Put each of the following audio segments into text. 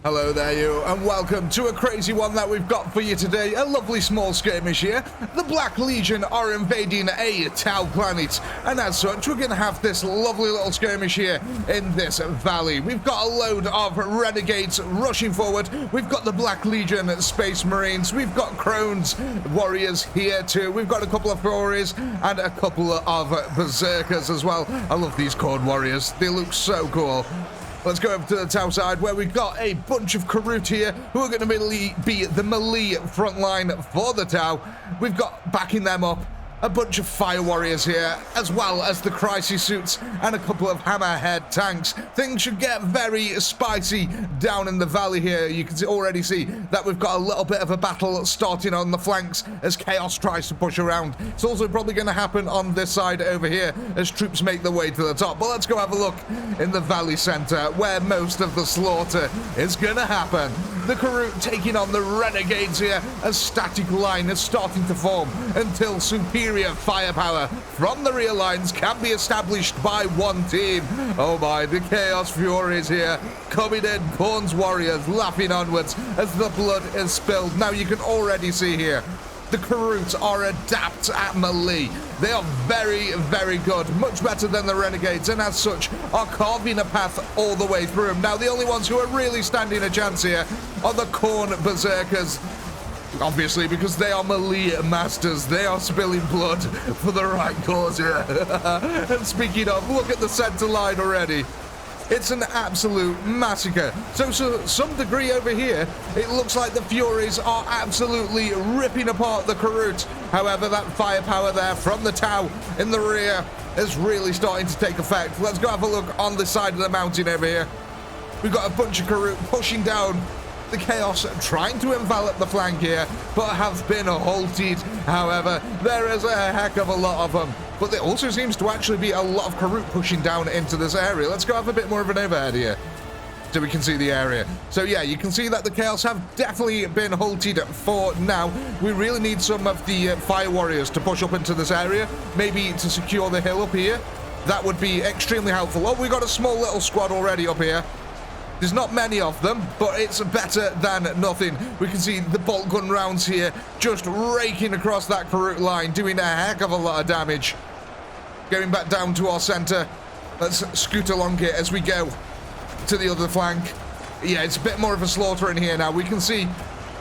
Hello there you, and welcome to a crazy one that we've got for you today. A lovely small skirmish here. The Black Legion are invading a Tau planet, and as such, we're going to have this lovely little skirmish here in this valley. We've got a load of renegades rushing forward. We've got the Black Legion Space Marines. We've got Khrone's warriors here too. We've got a couple of Furies and a couple of Berserkers as well. I love these khorne warriors. They look so cool. Let's go over to the Tau side, where we've got a bunch of kroot here who are going to be the melee front line for the Tau. We've got, backing them up, a bunch of fire warriors here, as well as the crisis suits and a couple of hammerhead tanks. Things should get very spicy down in the valley here. You can already see that we've got a little bit of a battle starting on the flanks as Chaos tries to push around. It's also probably going to happen on this side over here as troops make their way to the top. But let's go have a look in the valley center, where most of the slaughter is going to happen. The kroot taking on the renegades here. A static line is starting to form until superior firepower from the rear lines can be established by one team. Oh my, the Chaos Furies here coming in, Khorne's warriors laughing onwards as the blood is spilled. Now you can already see here the kroot are adept at melee. They are very, very good, much better than the renegades, and as such are carving a path all the way through them. Now the only ones who are really standing a chance here are the khorne berserkers, obviously, because they are melee masters. They are spilling blood for the right cause here. And speaking of, look at the center line already. It's an absolute massacre. So some degree over here, it looks like the Furies are absolutely ripping apart the kroot. However, that firepower there from the Tau in the rear is really starting to take effect. Let's go have a look on the side of the mountain over here. We've got a bunch of kroot pushing down. The Chaos trying to envelop the flank here, but have been halted. However, there is a heck of a lot of them. But there also seems to actually be a lot of kroot pushing down into this area. Let's go have a bit more of an overhead here so we can see the area. So yeah, you can see that the Chaos have definitely been halted for now. We really need some of the fire warriors to push up into this area, maybe to secure the hill up here. That would be extremely helpful. Oh, we got a small little squad already up here. There's not many of them, but it's better than nothing. We can see the bolt gun rounds here just raking across that kroot line, doing a heck of a lot of damage. Going back down to our center. Let's scoot along here as we go to the other flank. Yeah, it's a bit more of a slaughter in here now. We can see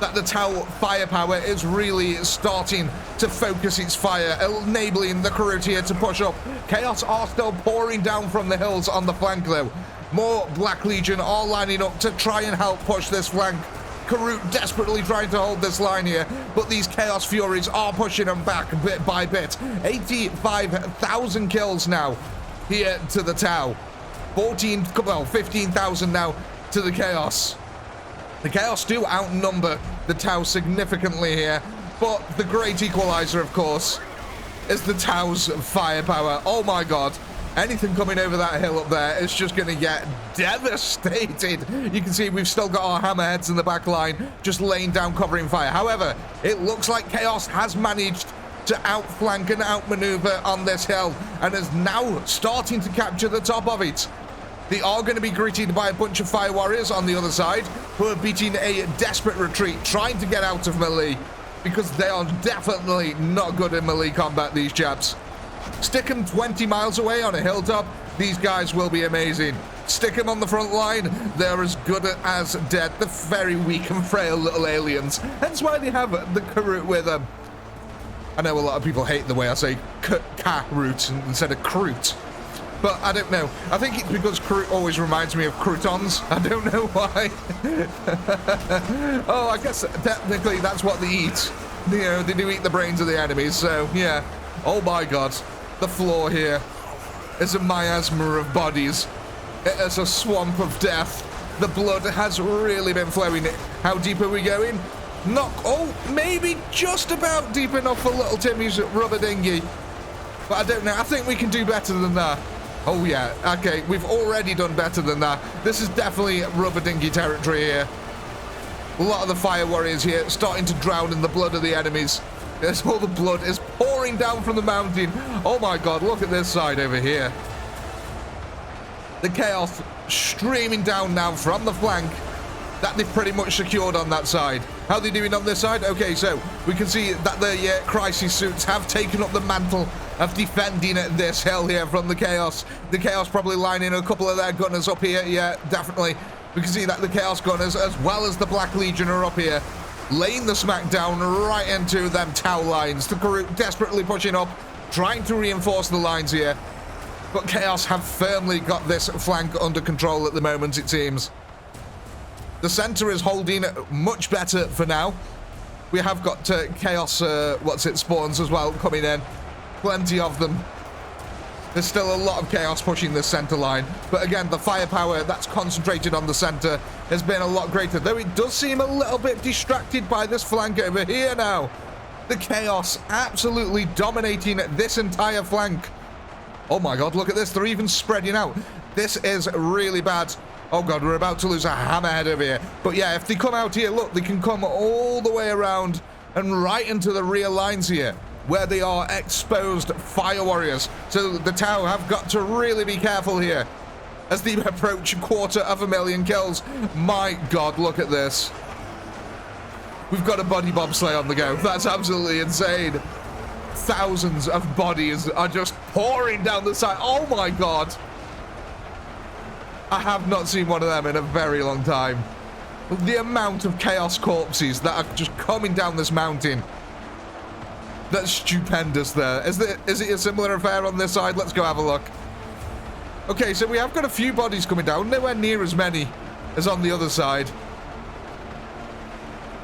that the Tau firepower is really starting to focus its fire, enabling the kroot here to push up. Chaos are still pouring down from the hills on the flank though. More Black Legion are lining up to try and help push this flank. Kroot desperately trying to hold this line here, but these Chaos Furies are pushing them back bit by bit. 85,000 kills now here to the Tau. 15,000 now to the Chaos. The Chaos do outnumber the Tau significantly here, but the great equalizer, of course, is the Tau's firepower. Oh my god. Anything coming over that hill up there is just going to get devastated. You can see we've still got our hammerheads in the back line, just laying down covering fire. However, it looks like Chaos has managed to outflank and outmaneuver on this hill and is now starting to capture the top of it. They are going to be greeted by a bunch of fire warriors on the other side who are beating a desperate retreat, trying to get out of melee, because they are definitely not good in melee combat, these chaps. Stick them 20 miles away on a hilltop, these guys will be amazing. Stick them on the front line, they're as good as dead. They're very weak and frail little aliens. Hence why they have the kroot with them. I know a lot of people hate the way I say kroot instead of kroot. But I don't know. I think it's because kroot always reminds me of croutons. I don't know why. Oh, I guess technically that's what they eat. You know, they do eat the brains of the enemies, so yeah. Oh my god. The floor here is a miasma of bodies. It is a swamp of death. The blood has really been flowing. How deep are we going? Not, oh, maybe just about deep enough for little Timmy's rubber dinghy. But I don't know. I think we can do better than that. Oh yeah, okay, we've already done better than that. This is definitely rubber dinghy territory here. A lot of the fire warriors here starting to drown in the blood of the enemies. As all the blood is pouring down from the mountain. Oh my god, look at this side over here. The Chaos streaming down now from the flank. that they've pretty much secured on that side. How are they doing on this side? Okay, so we can see that the crisis suits have taken up the mantle of defending this hill here from the Chaos. The Chaos probably lining a couple of their gunners up here. Yeah, definitely. We can see that the Chaos gunners, as well as the Black Legion, are up here, laying the smackdown right into them Tau lines. The Kroot desperately pushing up, trying to reinforce the lines here. But Chaos have firmly got this flank under control at the moment, it seems. The center is holding much better for now. We have got Chaos, spawns as well coming in. Plenty of them. There's still a lot of Chaos pushing this center line. But again, the firepower that's concentrated on the center has been a lot greater. Though it does seem a little bit distracted by this flank over here now. The Chaos absolutely dominating this entire flank. Oh my god, look at this. They're even spreading out. This is really bad. Oh god, we're about to lose a hammerhead over here. But yeah, if they come out here, look, they can come all the way around and right into the rear lines here, where they are exposed fire warriors. So the Tau have got to really be careful here as they approach 250,000 kills. My god, look at this. We've got a body bobsleigh on the go. That's absolutely insane. Thousands of bodies are just pouring down the side. Oh my god. I have not seen one of them in a very long time. The amount of Chaos corpses that are just coming down this mountain. That's stupendous there. Is it a similar affair on this side? Let's go have a look. Okay, so we have got a few bodies coming down. Nowhere near as many as on the other side.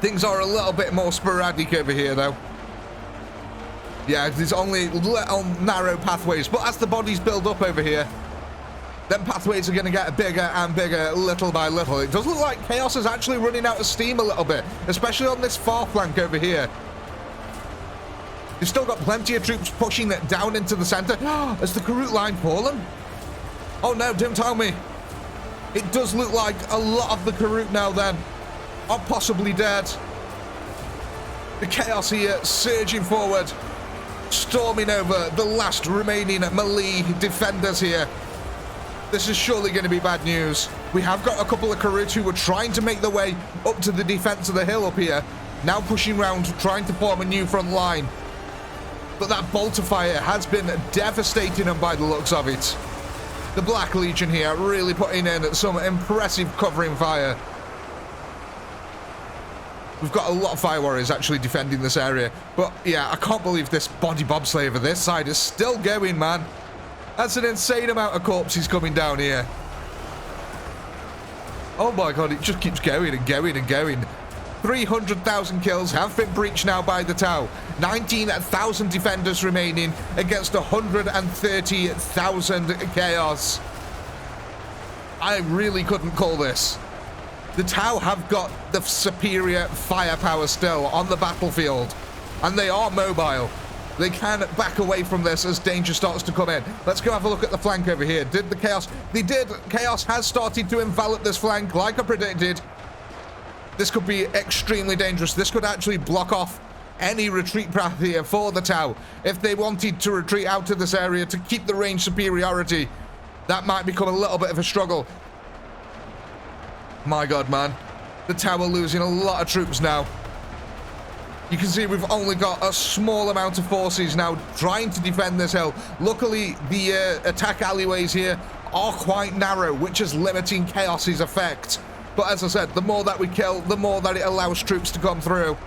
Things are a little bit more sporadic over here, though. Yeah, there's only little narrow pathways. But as the bodies build up over here, then pathways are going to get bigger and bigger little by little. It does look like Chaos is actually running out of steam a little bit, especially on this far flank over here. They've still got plenty of troops pushing it down into the center. Has the Kroot line fallen? Oh no, don't tell me. It does look like a lot of the Kroot now then are possibly dead. The Chaos here surging forward, storming over the last remaining melee defenders here. This is surely going to be bad news. We have got a couple of Kroot who were trying to make their way up to the defense of the hill up here, now pushing round, trying to form a new front line. But that bolt of fire has been devastating them by the looks of it. The Black Legion here really putting in some impressive covering fire. We've got a lot of fire warriors actually defending this area. But yeah, I can't believe this body bobsleigh over this side is still going, man. That's an insane amount of corpses coming down here. Oh my god, it just keeps going and going and going. 300,000 kills have been breached now by the Tau. 19,000 defenders remaining against 130,000 Chaos. I really couldn't call this. The Tau have got the superior firepower still on the battlefield, and they are mobile. They can back away from this as danger starts to come in. Let's go have a look at the flank over here. Did the Chaos... They did. Chaos has started to envelop this flank like I predicted. This could be extremely dangerous. This could actually block off any retreat path here for the Tau. If they wanted to retreat out of this area to keep the range superiority, that might become a little bit of a struggle. My god, man. The Tau are losing a lot of troops now. You can see we've only got a small amount of forces now trying to defend this hill. Luckily, the attack alleyways here are quite narrow, which is limiting Chaos's effect. But as I said, the more that we kill, the more that it allows troops to come through.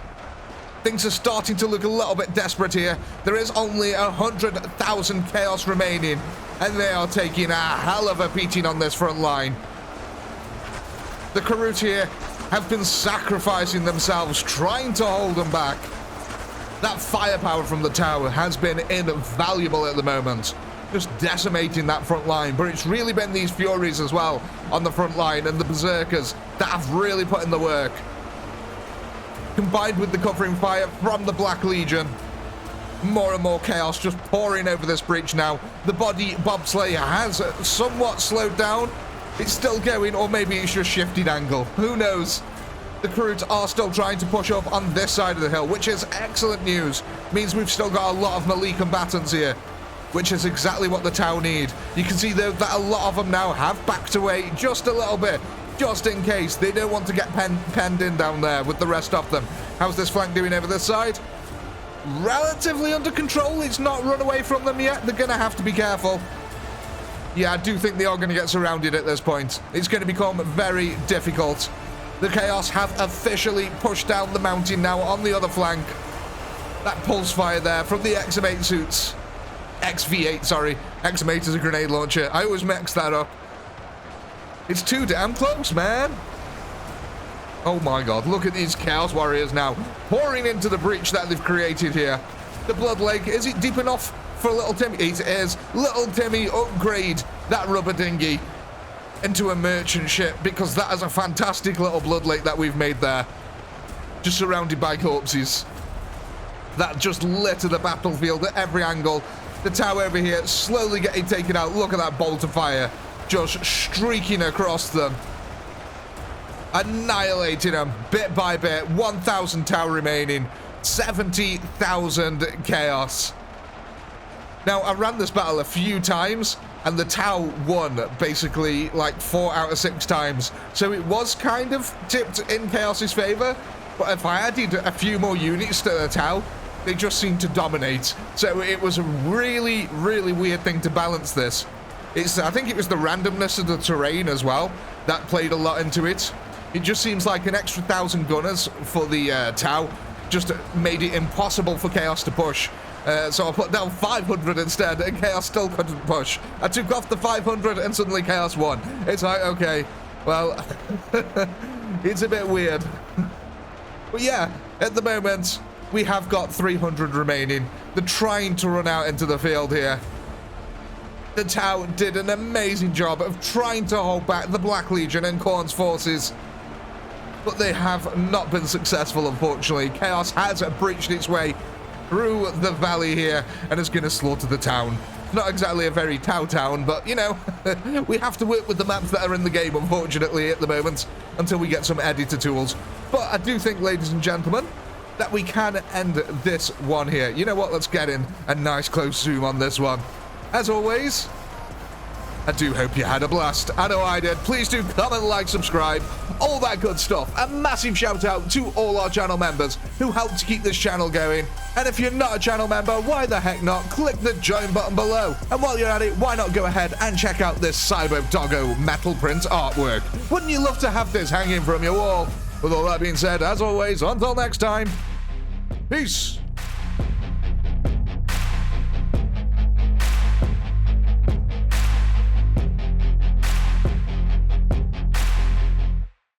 Things are starting to look a little bit desperate here. There is only 100,000 Chaos remaining, and they are taking a hell of a beating on this front line. The Kroot here have been sacrificing themselves, trying to hold them back. That firepower from the tower has been invaluable at the moment, just decimating that front line. But it's really been these Furies as well on the front line and the Berserkers that have really put in the work. Combined with the covering fire from the Black Legion, more and more Chaos just pouring over this breach now. The body bobsleigh has somewhat slowed down. It's still going, or maybe it's just shifted angle. Who knows? The Kroot are still trying to push up on this side of the hill, which is excellent news. Means we've still got a lot of melee combatants here, which is exactly what the Tau need. You can see though that a lot of them now have backed away just a little bit just in case. They don't want to get penned in down there with the rest of them. How's this flank doing over this side? Relatively under control. It's not run away from them yet. They're going to have to be careful. Yeah, I do think they are going to get surrounded at this point. It's going to become very difficult. The Chaos have officially pushed down the mountain now on the other flank. That pulse fire there from the XM8 suits. XV8, sorry. XM8 is a grenade launcher. I always mix that up. It's too damn close, man. Oh my god, look at these Chaos Warriors now pouring into the breach that they've created here. The Blood Lake, is it deep enough for Little Timmy? It is. Little Timmy, upgrade that rubber dinghy into a merchant ship, because that is a fantastic little Blood Lake that we've made there. Just surrounded by corpses. That just litter the battlefield at every angle. The tower over here slowly getting taken out. Look at that bolt of fire just streaking across them. Annihilating them bit by bit. 1,000 tower remaining. 70,000 chaos. Now, I ran this battle a few times, and the Tau won basically like 4 out of 6 times. So it was kind of tipped in Chaos's favor. But if I added a few more units to the Tau, they just seemed to dominate. So it was a really, really weird thing to balance this. I think it was the randomness of the terrain as well that played a lot into it. It just seems like an extra 1,000 gunners for the Tau just made it impossible for Chaos to push. So I put down 500 instead, and Chaos still couldn't push. I took off the 500, and suddenly Chaos won. It's like, okay, well, it's a bit weird. But yeah, at the moment, we have got 300 remaining. They're trying to run out into the field here. The Tau did an amazing job of trying to hold back the Black Legion and Khorne's forces, but they have not been successful, unfortunately. Chaos has breached its way through the valley here and is going to slaughter the town. Not exactly a very Tau town, but, you know, we have to work with the maps that are in the game, unfortunately, at the moment, until we get some editor tools. But I do think, ladies and gentlemen, that we can end this one here. You know what? Let's get in a nice close zoom on this one. As always, I do hope you had a blast. I know I did. Please do comment, like, subscribe, all that good stuff. A massive shout out to all our channel members who help to keep this channel going. And if you're not a channel member, why the heck not? Click the join button below. And while you're at it, why not go ahead and check out this Cyber Doggo metal print artwork? Wouldn't you love to have this hanging from your wall? With all that being said, as always, until next time, peace.